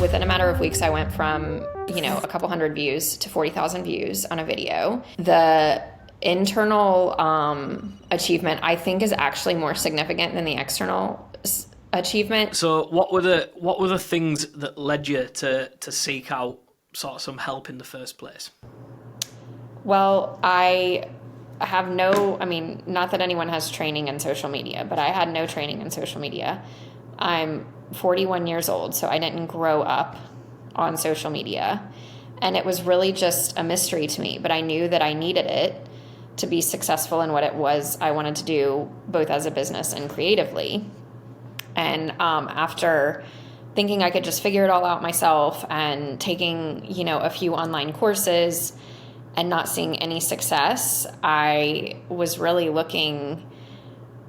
Within a matter of weeks, I went from, a couple hundred views to 40,000 views on a video. The internal achievement, I think, is actually more significant than the external achievement. So what were the things that led you to seek out sort of some help in the first place? Well, I have not that anyone has training in social media, but I had no training in social media. I'm 41 years old, so I didn't grow up on social media. And it was really just a mystery to me, but I knew that I needed it to be successful in what it was I wanted to do, both as a business and creatively. And after thinking I could just figure it all out myself and taking, a few online courses and not seeing any success, I was really looking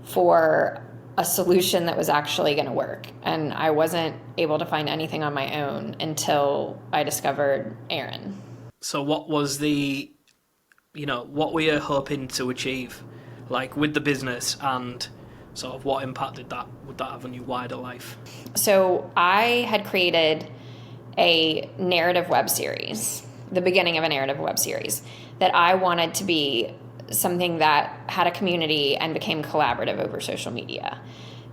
for a solution that was actually going to work. And I wasn't able to find anything on my own until I discovered Aaron. So what was what were you hoping to achieve, like with the business, and sort of what impact would that have on your wider life? So I had created a narrative web series, the beginning of a narrative web series, that I wanted to be something that had a community and became collaborative over social media.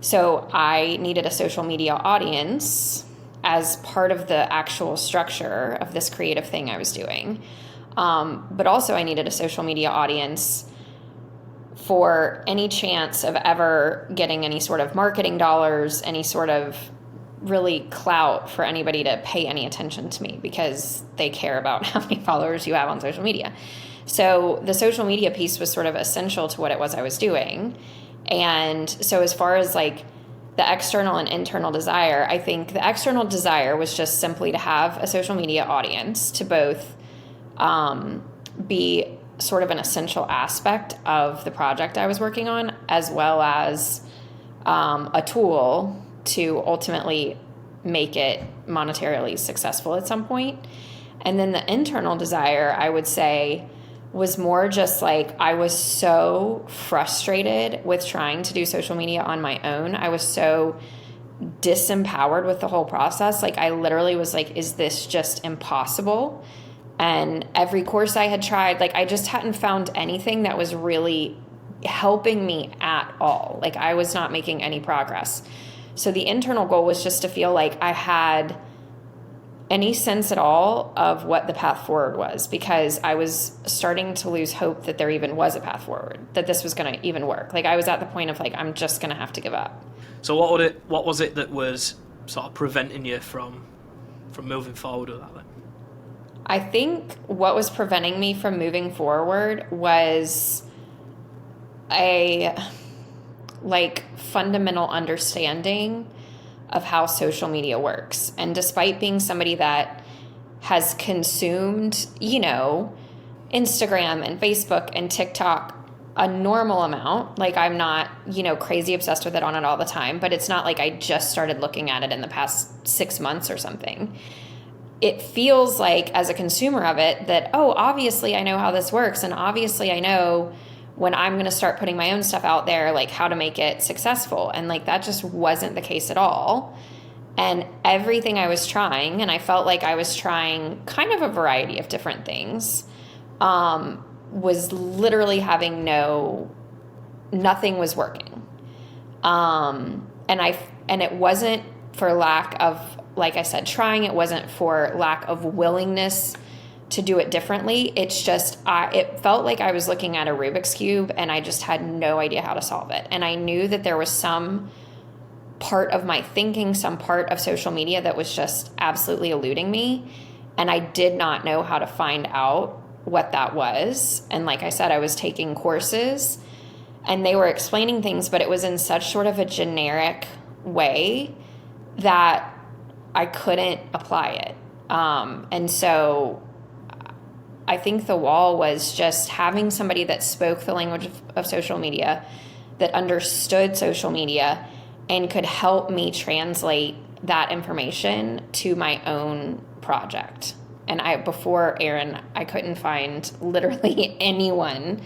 So I needed a social media audience as part of the actual structure of this creative thing I was doing. But also I needed a social media audience for any chance of ever getting any sort of marketing dollars, any sort of really clout for anybody to pay any attention to me because they care about how many followers you have on social media. So the social media piece was sort of essential to what it was I was doing. And so as far as like the external and internal desire, I think the external desire was just simply to have a social media audience to both be sort of an essential aspect of the project I was working on, as well as a tool to ultimately make it monetarily successful at some point. And then the internal desire, I would say, was more just like I was so frustrated with trying to do social media on my own. I was so disempowered with the whole process. Like I literally was like, is this just impossible? And every course I had tried, like I just hadn't found anything that was really helping me at all. Like I was not making any progress. So the internal goal was just to feel like I had any sense at all of what the path forward was, because I was starting to lose hope that there even was a path forward, that this was going to even work. Like I was at the point of like, I'm just going to have to give up. So what was it that was sort of preventing you from moving forward with that then? I think what was preventing me from moving forward was a fundamental understanding of how social media works. And despite being somebody that has consumed, Instagram and Facebook and TikTok a normal amount, like I'm not, crazy obsessed with it on it all the time, but it's not like I just started looking at it in the past 6 months or something. It feels like as a consumer of it that, oh, obviously I know how this works. And obviously I know when I'm going to start putting my own stuff out there, like how to make it successful. And like, that just wasn't the case at all. And everything I was trying, and I felt like I was trying kind of a variety of different things, was literally having nothing was working. And it wasn't for lack of, like I said, trying. It wasn't for lack of willingness to do it differently. It's just, it felt like I was looking at a Rubik's Cube and I just had no idea how to solve it. And I knew that there was some part of my thinking, some part of social media that was just absolutely eluding me. And I did not know how to find out what that was. And like I said, I was taking courses and they were explaining things, but it was in such sort of a generic way that I couldn't apply it. And so I think the wall was just having somebody that spoke the language of social media, that understood social media, and could help me translate that information to my own project. And before Aaron, I couldn't find literally anyone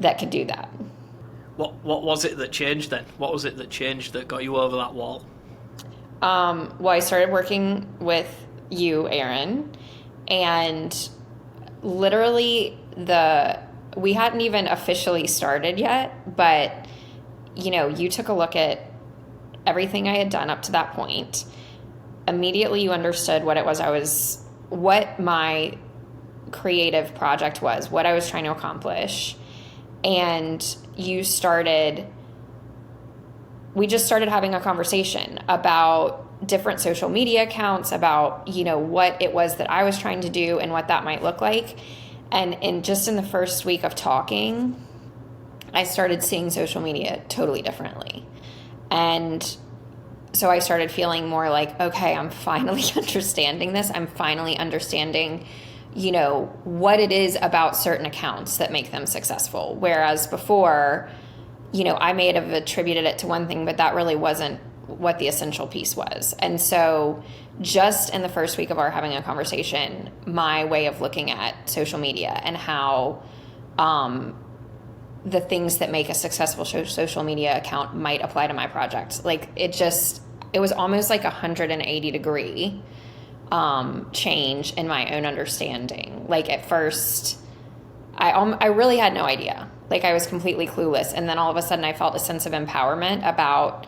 that could do that. What was it that changed then? What was it that changed that got you over that wall? Well, I started working with you, Aaron, and literally we hadn't even officially started yet, but you took a look at everything I had done up to that point. Immediately you understood what my creative project was, what I was trying to accomplish. And we just started having a conversation about different social media accounts, about, what it was that I was trying to do and what that might look like. And in the first week of talking, I started seeing social media totally differently. And so I started feeling more like, okay, I'm finally understanding this. I'm finally understanding, what it is about certain accounts that make them successful. Whereas before, I may have attributed it to one thing, but that really wasn't what the essential piece was. And so just in the first week of our having a conversation, my way of looking at social media and how the things that make a successful social media account might apply to my project. Like it was almost like 180 degree change in my own understanding. Like at first I really had no idea. Like I was completely clueless. And then all of a sudden I felt a sense of empowerment about,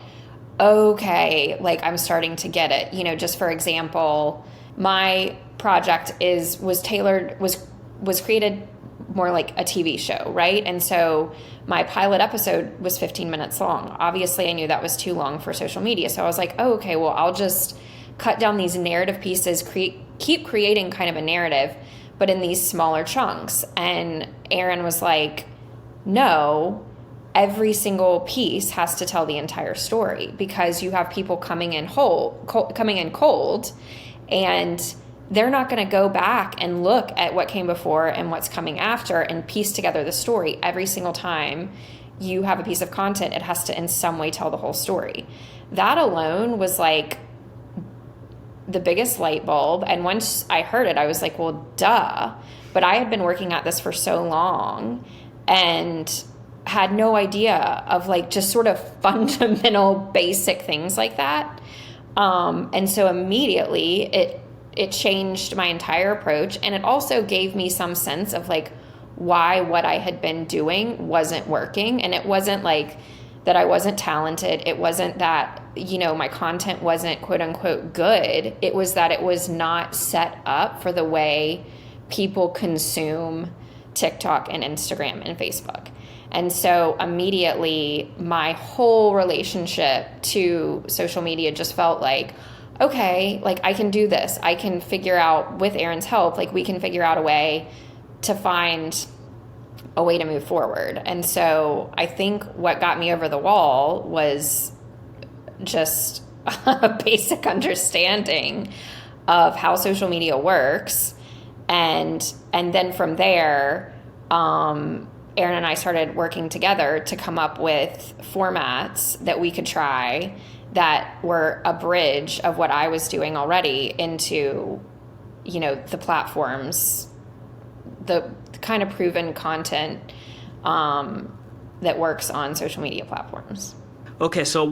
okay, like I'm starting to get it. Just for example, my project was created more like a TV show, right? And so my pilot episode was 15 minutes long. Obviously, I knew that was too long for social media. So I was like, oh, okay, well, I'll just cut down these narrative pieces, keep creating kind of a narrative, but in these smaller chunks. And Aaron was like, no, every single piece has to tell the entire story because you have people coming in cold, and they're not going to go back and look at what came before and what's coming after and piece together the story. Every single time you have a piece of content, it has to in some way tell the whole story. That alone was like the biggest light bulb. And once I heard it, I was like, well, duh. But I had been working at this for so long and had no idea of like just sort of fundamental basic things like that. And so immediately it changed my entire approach. And it also gave me some sense of like why what I had been doing wasn't working. And it wasn't like that I wasn't talented. It wasn't that, my content wasn't quote unquote good. It was that it was not set up for the way people consume TikTok and Instagram and Facebook. And so immediately my whole relationship to social media just felt like, okay, like I can do this. I can figure out with Aaron's help, like we can figure out a way to find a way to move forward. And so I think what got me over the wall was just a basic understanding of how social media works. And then from there, Aaron and I started working together to come up with formats that we could try that were a bridge of what I was doing already into, the platforms, the kind of proven content that works on social media platforms. Okay, so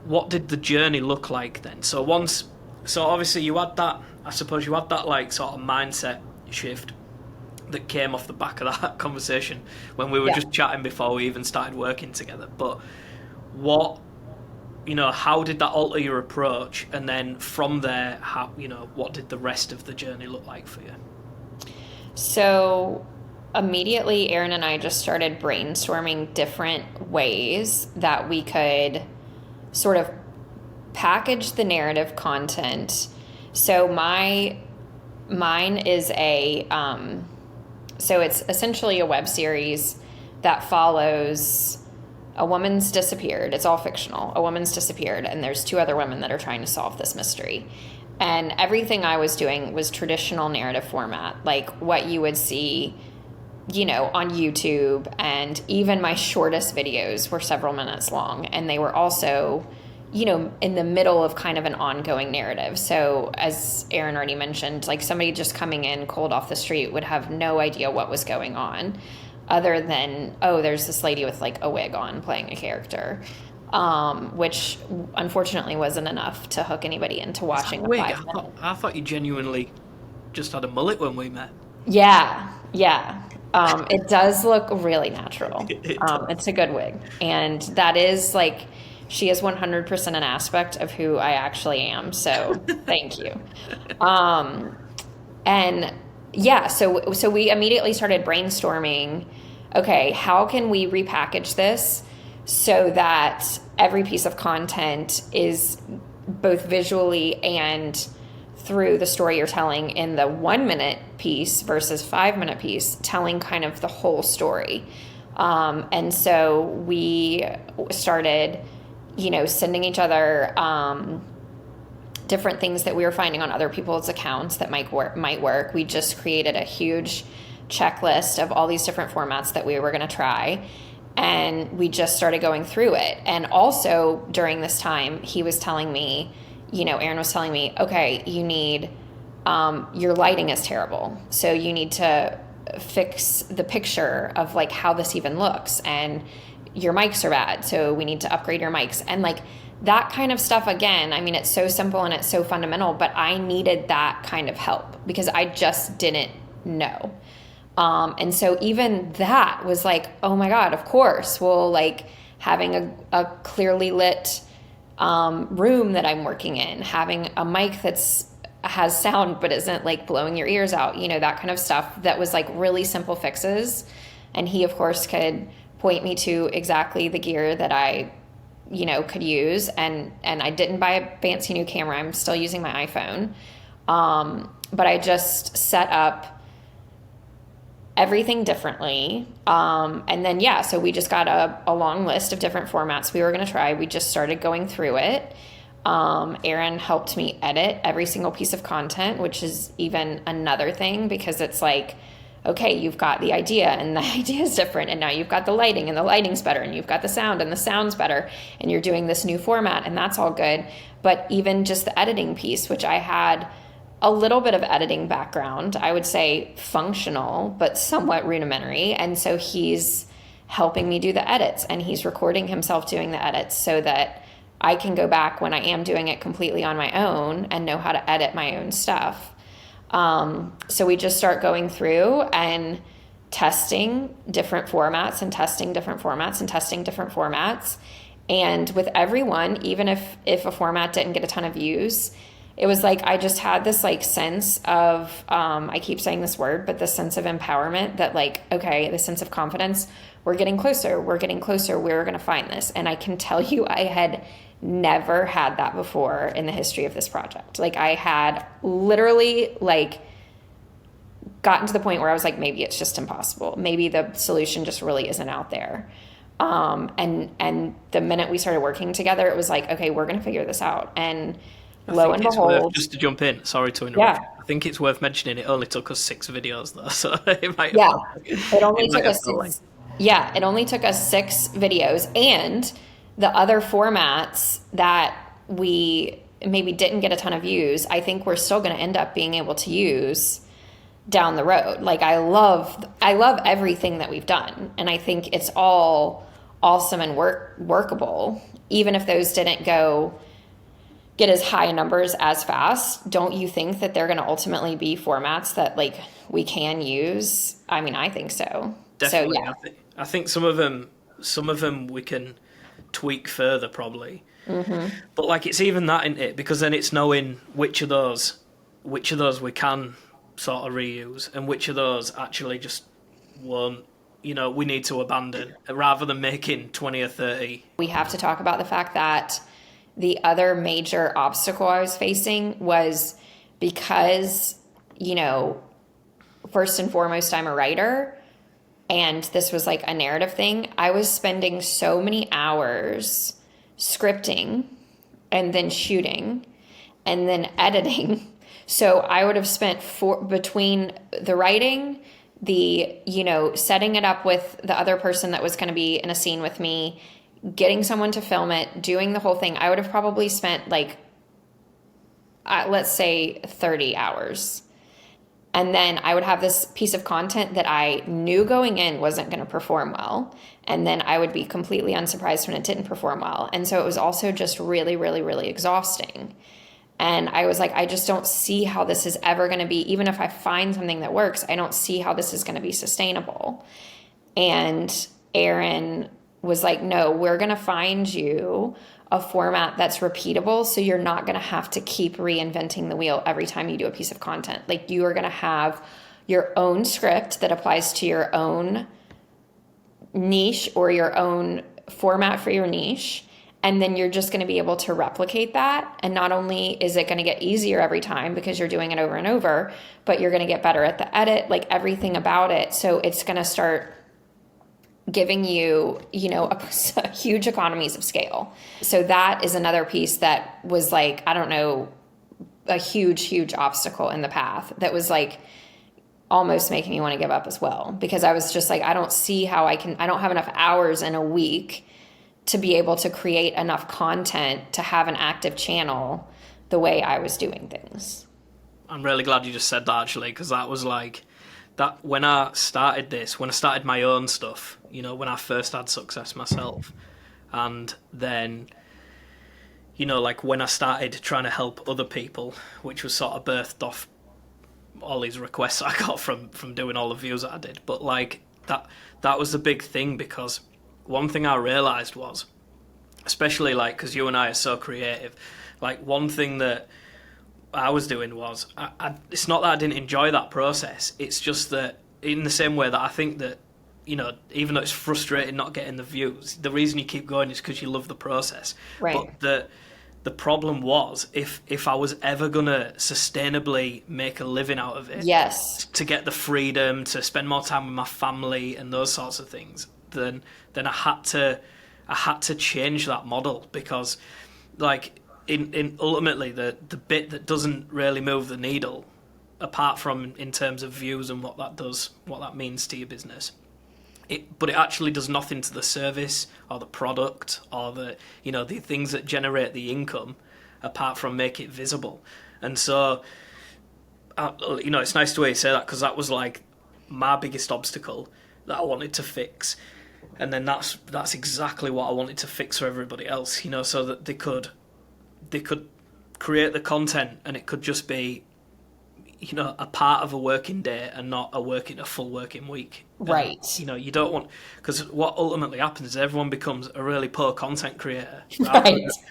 what did the journey look like then? So obviously you had that, I suppose you had that like sort of mindset shift that came off the back of that conversation when we were just chatting before we even started working together. But how did that alter your approach? And then from there, what did the rest of the journey look like for you? So immediately, Aaron and I just started brainstorming different ways that we could sort of package the narrative content. So mine is so it's essentially a web series that follows a woman's disappeared. It's all fictional. A woman's disappeared, and there's two other women that are trying to solve this mystery. And everything I was doing was traditional narrative format, like what you would see, on YouTube. And even my shortest videos were several minutes long. And they were also, in the middle of kind of an ongoing narrative. So as Aaron already mentioned, like somebody just coming in cold off the street would have no idea what was going on, other than, oh, there's this lady with like a wig on playing a character. which unfortunately wasn't enough to hook anybody into Is that a watching a wig? 5 minute. I thought you genuinely just had a mullet when we met. Yeah, yeah. It does look really natural. It does. It's a good wig. And that is like, she is 100% an aspect of who I actually am. So thank you. Um, and yeah, so we immediately started brainstorming, okay, how can we repackage this so that every piece of content is both visually and through the story you're telling in the 1 minute piece versus 5 minute piece, telling kind of the whole story. And so we started, sending each other different things that we were finding on other people's accounts that might work. We just created a huge checklist of all these different formats that we were going to try. And we just started going through it. And also during this time, he was telling me, Aaron was telling me, okay, you need, your lighting is terrible. So you need to fix the picture of like how this even looks. And your mics are bad. So we need to upgrade your mics. And like that kind of stuff, again, I mean, it's so simple and it's so fundamental, but I needed that kind of help because I just didn't know. And so even that was like, oh my God, of course. Well, like having a clearly lit room that I'm working in, having a mic has sound but isn't like blowing your ears out, that kind of stuff that was like really simple fixes. And he, of course, could point me to exactly the gear that I, could use. And I didn't buy a fancy new camera. I'm still using my iPhone. But I just set up everything differently. And then, yeah, so we just got a long list of different formats we were going to try. We just started going through it. Aaron helped me edit every single piece of content, which is even another thing because it's like, okay, you've got the idea and the idea is different. And now you've got the lighting and the lighting's better and you've got the sound and the sound's better and you're doing this new format and that's all good. But even just the editing piece, which I had a little bit of editing background, I would say functional, but somewhat rudimentary. And so he's helping me do the edits and he's recording himself doing the edits so that I can go back when I am doing it completely on my own and know how to edit my own stuff. So we just start going through and testing different formats and testing different formats and testing different formats. And with everyone, even if a format didn't get a ton of views, it was like I just had this like sense of, I keep saying this word, but the sense of empowerment that like, okay, the sense of confidence, we're getting closer, we're going to find this. And I can tell you I had never had that before in the history of this project. Like I had literally like gotten to the point where I was like, maybe it's just impossible. Maybe the solution just really isn't out there. And the minute we started working together, it was like, okay, we're going to figure this out. And lo and behold, just to jump in, sorry to interrupt. yeah, I think it's worth mentioning it only took us 6 videos though, so it might yeah, have, it only it might took have us felt like, it only took us 6 videos, and the other formats that we maybe didn't get a ton of views, I think we're still going to end up being able to use down the road. Like I love everything that we've done, and I think it's all awesome and workable, even if those didn't get as high numbers as fast. Don't you think that they're going to ultimately be formats that like we can use? I mean, I think so. definitely. So yeah. I think some of them we can tweak further probably. Mm-hmm. But like it's even that in it, because then it's knowing which of those we can sort of reuse and which of those actually just won't, we need to abandon rather than making 20 or 30. We have to talk about the fact that the other major obstacle I was facing was because, first and foremost, I'm a writer, and this was like a narrative thing. I was spending so many hours scripting and then shooting and then editing. So I would have spent between the writing, the, setting it up with the other person that was going to be in a scene with me, getting someone to film it, doing the whole thing, I would have probably spent like, let's say 30 hours. And then I would have this piece of content that I knew going in wasn't going to perform well. And then I would be completely unsurprised when it didn't perform well. And so it was also just really, really, really exhausting. And I was like, I just don't see how this is ever going to be, even if I find something that works, I don't see how this is going to be sustainable. And Aaron was like, no, we're going to find you a format that's repeatable, so you're not going to have to keep reinventing the wheel every time you do a piece of content. Like, you are going to have your own script that applies to your own niche or your own format for your niche. And then you're just going to be able to replicate that. And not only is it going to get easier every time because you're doing it over and over, but you're going to get better at the edit, like everything about it. So it's going to start giving you, a huge economies of scale. So that is another piece that was like, I don't know, a huge, huge obstacle in the path that was like almost making me want to give up as well. Because I was just like, I don't see how I don't have enough hours in a week to be able to create enough content to have an active channel the way I was doing things. I'm really glad you just said that, actually, because that was like, that when I started my own stuff, when I first had success myself, and then, like when I started trying to help other people, which was sort of birthed off all these requests I got from doing all the views that I did. But like that was the big thing, because one thing I realized was, especially like, because you and I are so creative, like one thing that I was doing was, it's not that I didn't enjoy that process, it's just that in the same way that I think that, even though it's frustrating not getting the views, the reason you keep going is because you love the process. Right. But the problem was, if I was ever going to sustainably make a living out of it, yes, to get the freedom, to spend more time with my family and those sorts of things, then I had to change that model, because like in ultimately the bit that doesn't really move the needle, apart from in terms of views and what that means to your business, but it actually does nothing to the service or the product or the things that generate the income, apart from make it visible. And so it's nice to hear you say that, because that was like my biggest obstacle that I wanted to fix. And then that's exactly what I wanted to fix for everybody else, so that they could create the content and it could just be, a part of a working day and not a full working week. Right. And, you don't want, because what ultimately happens is everyone becomes a really poor content creator,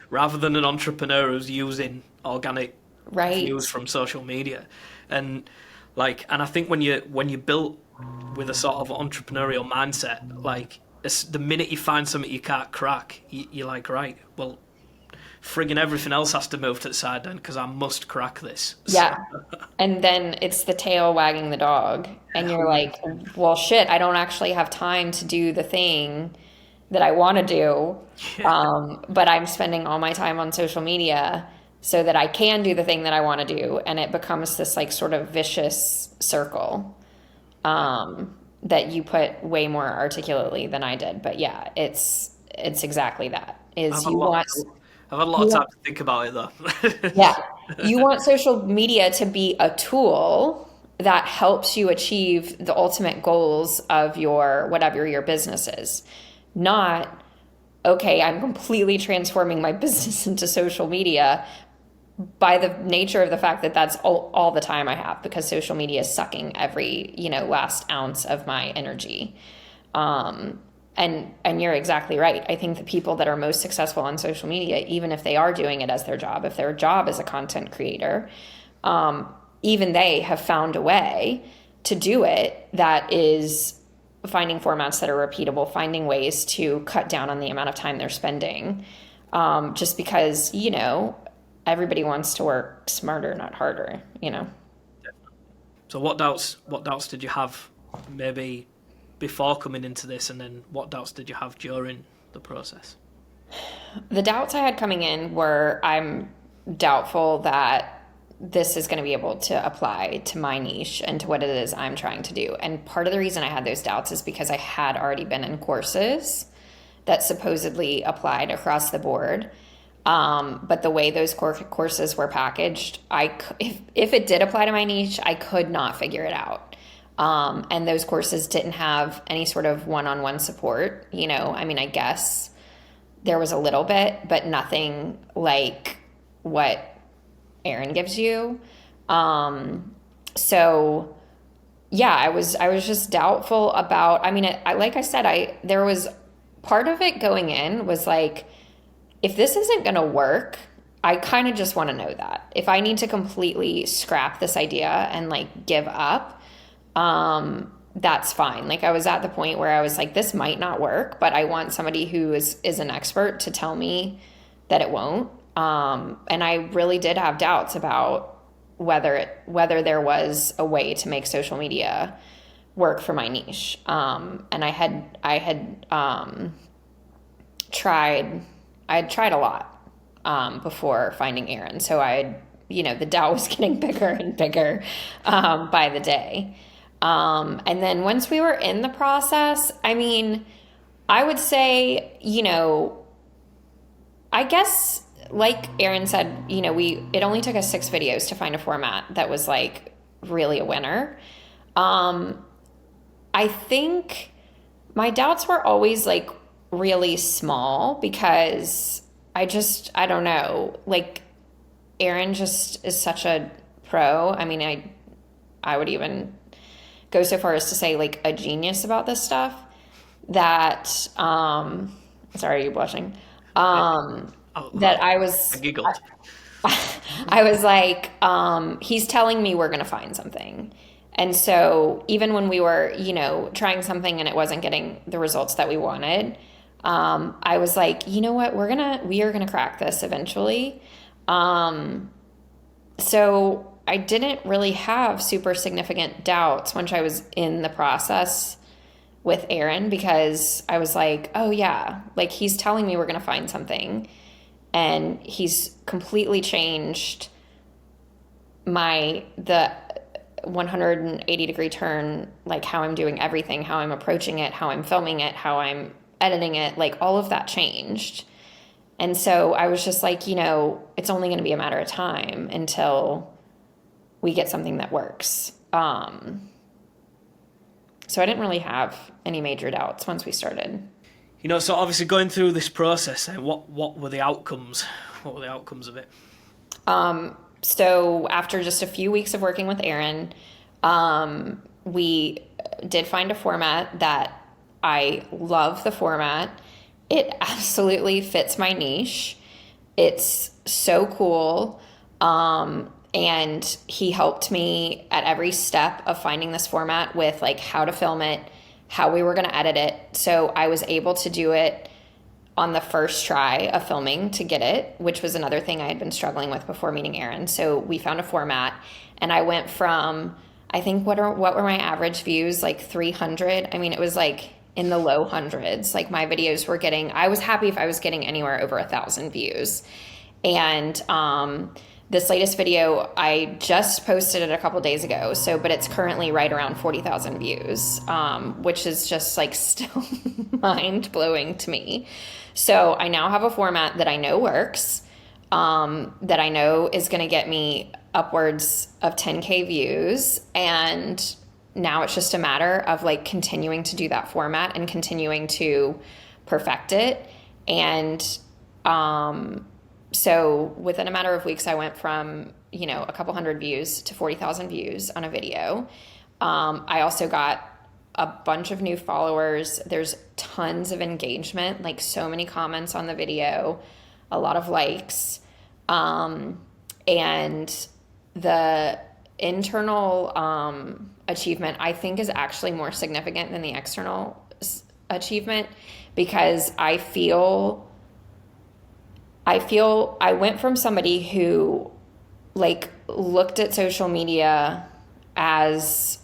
rather than an entrepreneur who's using organic views from social media. And I think when you built with a sort of entrepreneurial mindset, like the minute you find something you can't crack, you're like, right, well, friggin' everything else has to move to the side then, because I must crack this. Yeah. And then it's the tail wagging the dog. And you're like, well, shit, I don't actually have time to do the thing that I want to do. Yeah. But I'm spending all my time on social media so that I can do the thing that I want to do. And it becomes this like sort of vicious circle that you put way more articulately than I did. But yeah, it's exactly that. I've had a lot of time to think about it, though. Yeah. You want social media to be a tool that helps you achieve the ultimate goals of whatever your business is. Not, okay, I'm completely transforming my business into social media by the nature of the fact that that's all the time I have, because social media is sucking every, last ounce of my energy. And you're exactly right. I think the people that are most successful on social media, even if they are doing it as their job, if their job is a content creator, even they have found a way to do it that is finding formats that are repeatable, finding ways to cut down on the amount of time they're spending, just because, everybody wants to work smarter, not harder, So what doubts did you have maybe before coming into this, and then what doubts did you have during the process? The doubts I had coming in were, I'm doubtful that this is going to be able to apply to my niche and to what it is I'm trying to do. And part of the reason I had those doubts is because I had already been in courses that supposedly applied across the board. But the way those courses were packaged, if it did apply to my niche, I could not figure it out. And those courses didn't have any sort of one-on-one support. I mean, I guess there was a little bit, but nothing like what Erin gives you. So yeah, I was just doubtful about, I mean, like I said, there was part of it going in was like, if this isn't going to work, I kind of just want to know that. If I need to completely scrap this idea and like give up, that's fine. Like I was at the point where I was like, this might not work, but I want somebody who is an expert to tell me that it won't. And I really did have doubts about whether there was a way to make social media work for my niche. And I had tried a lot before finding Erin. So the doubt was getting bigger and bigger by the day. And then once we were in the process, I mean, I would say, I guess like Erin said, it only took us 6 videos to find a format that was like really a winner. I think my doubts were always like really small because I don't know, like Erin just is such a pro. I mean, I would even go so far as to say like a genius about this stuff that, sorry, are you blushing? That I giggled. I was like, he's telling me we're going to find something. And so even when we were, trying something and it wasn't getting the results that we wanted, I was like, you know what, we are going to crack this eventually. So I didn't really have super significant doubts once I was in the process with Erin because I was like, oh yeah, like he's telling me we're going to find something. And he's completely changed the 180-degree turn, like how I'm doing everything, how I'm approaching it, how I'm filming it, how I'm editing it, like all of that changed. And so I was just like, it's only going to be a matter of time until we get something that works. So I didn't really have any major doubts once we started. So obviously going through this process, what were the outcomes? What were the outcomes of it? So after just a few weeks of working with Erin, we did find a format that I love the format. It absolutely fits my niche. It's so cool. And he helped me at every step of finding this format with like how to film it, how we were going to edit it. So I was able to do it on the first try of filming to get it, which was another thing I had been struggling with before meeting Erin. So we found a format and I went from, I think, what were my average views? Like 300. I mean, it was like in the low hundreds. Like my videos were I was happy if I was getting anywhere over 1,000 views. And, this latest video, I just posted it a couple days ago. But it's currently right around 40,000 views, which is just like still mind blowing to me. So I now have a format that I know works, that I know is going to get me upwards of 10K views. And now it's just a matter of like continuing to do that format and continuing to perfect it. And, so within a matter of weeks, I went from, a couple hundred views to 40,000 views on a video. I also got a bunch of new followers. There's tons of engagement, like so many comments on the video, a lot of likes. And the internal achievement, I think, is actually more significant than the external achievement because I went from somebody who like looked at social media as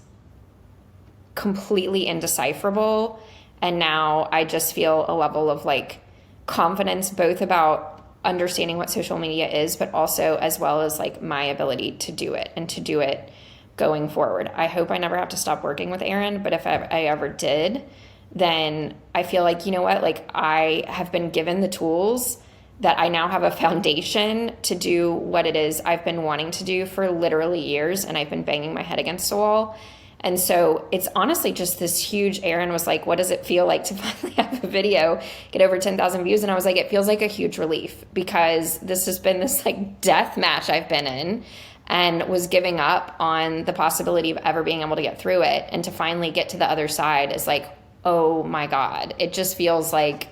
completely indecipherable. And now I just feel a level of like confidence, both about understanding what social media is, but also as well as like my ability to do it and to do it going forward. I hope I never have to stop working with Erin, but if I ever did, then I feel like, like I have been given the tools that I now have a foundation to do what it is I've been wanting to do for literally years, and I've been banging my head against the wall. And so it's honestly just this huge. Aaron was like, what does it feel like to finally have a video get over 10,000 views? And I was like, it feels like a huge relief, because this has been this like death match I've been in, and was giving up on the possibility of ever being able to get through it. And to finally get to the other side is like, oh my God, it just feels like,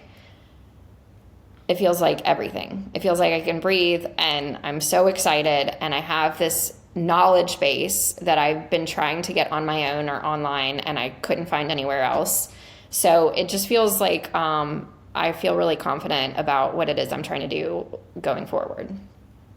it feels like everything. It feels like I can breathe, and I'm so excited, and I have this knowledge base that I've been trying to get on my own or online, and I couldn't find anywhere else. So it just feels like I feel really confident about what it is I'm trying to do going forward.